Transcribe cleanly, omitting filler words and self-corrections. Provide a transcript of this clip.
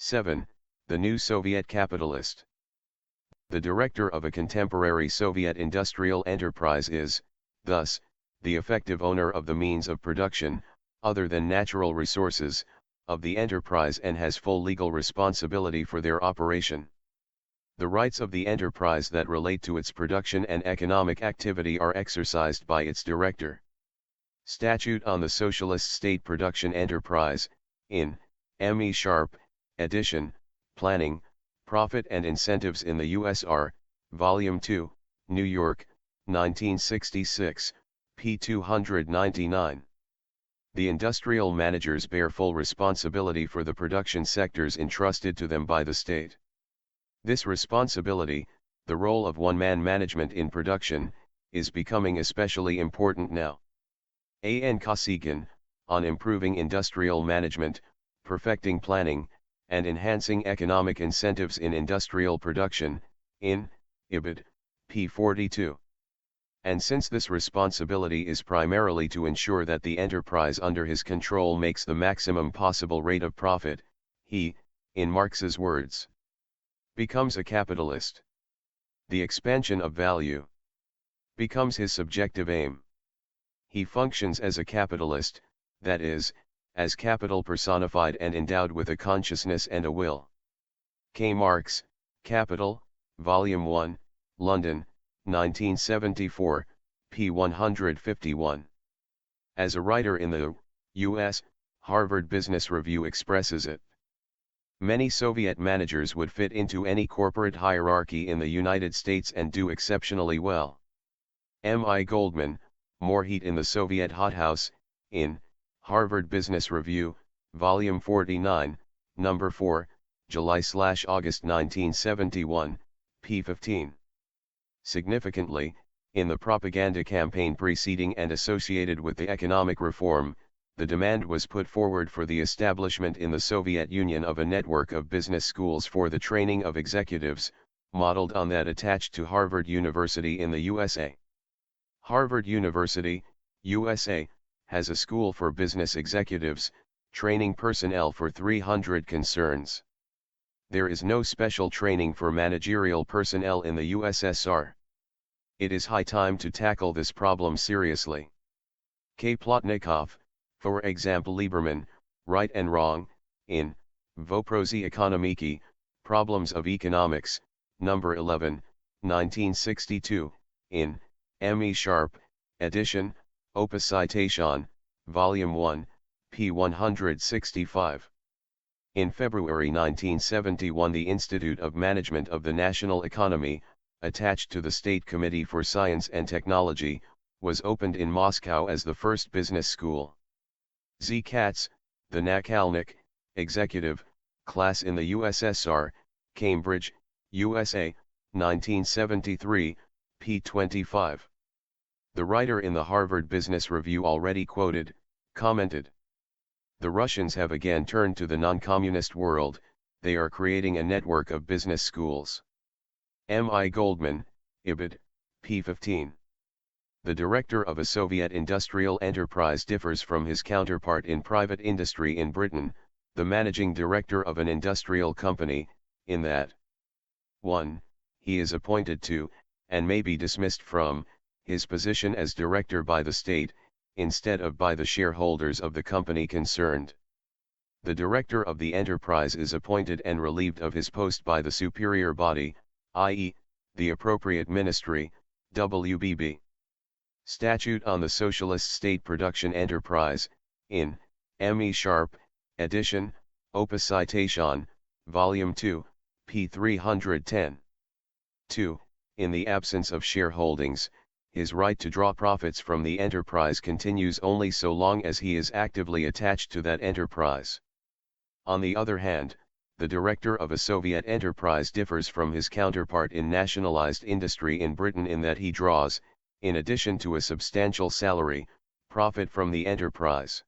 7. The new Soviet capitalist. The director of a contemporary Soviet industrial enterprise is, thus, the effective owner of the means of production, other than natural resources, of the enterprise and has full legal responsibility for their operation. The rights of the enterprise that relate to its production and economic activity are exercised by its director. Statute on the Socialist State Production Enterprise, in M.E. Sharp, edition, Planning, Profit and Incentives in the USR, Volume 2, New York, 1966, p. 299. The industrial managers bear full responsibility for the production sectors entrusted to them by the state. This responsibility, the role of one-man management in production, is becoming especially important now. A.N. Kosygin, on improving industrial management, perfecting planning, and enhancing economic incentives in industrial production, in Ibid, p. 42. And since this responsibility is primarily to ensure that the enterprise under his control makes the maximum possible rate of profit, he, in Marx's words, becomes a capitalist. The expansion of value becomes his subjective aim. He functions as a capitalist, that is, as capital personified and endowed with a consciousness and a will. K. Marx, Capital, Volume 1, London, 1974, p. 151. As a writer in the U.S., Harvard Business Review expresses it. Many Soviet managers would fit into any corporate hierarchy in the United States and do exceptionally well. M.I. Goldman, More Heat in the Soviet Hothouse, in Harvard Business Review, Volume 49, Number 4, July/August 1971, p. 15. Significantly, in the propaganda campaign preceding and associated with the economic reform, the demand was put forward for the establishment in the Soviet Union of a network of business schools for the training of executives, modeled on that attached to Harvard University in the USA. Harvard University, USA, has a school for business executives, training personnel for 300 concerns. There is no special training for managerial personnel in the USSR. It is high time to tackle this problem seriously. K. Plotnikov, for example Lieberman, Right and Wrong, in Voprozy Ekonomiki, Problems of Economics, Number 11, 1962, in M.E. Sharp, edition, Opus Citation, Volume 1, p. 165. In February 1971 the Institute of Management of the National Economy, attached to the State Committee for Science and Technology, was opened in Moscow as the first business school. Z. Katz, the Nakalnik, executive, class in the USSR, Cambridge, USA, 1973, p. 25. The writer in the Harvard Business Review already quoted, commented, "The Russians have again turned to the non-communist world, they are creating a network of business schools." M.I. Goldman, Ibid, p. 15. The director of a Soviet industrial enterprise differs from his counterpart in private industry in Britain, the managing director of an industrial company, in that 1. He is appointed to, and may be dismissed from, his position as director by the state, instead of by the shareholders of the company concerned. The director of the enterprise is appointed and relieved of his post by the superior body, i.e., the appropriate ministry, WBB. Statute on the Socialist State Production Enterprise, in M.E. Sharp, edition, Opus Citation, Volume 2, p. 310. 2. In the absence of shareholdings, his right to draw profits from the enterprise continues only so long as he is actively attached to that enterprise. On the other hand, the director of a Soviet enterprise differs from his counterpart in nationalized industry in Britain in that he draws, in addition to a substantial salary, profit from the enterprise.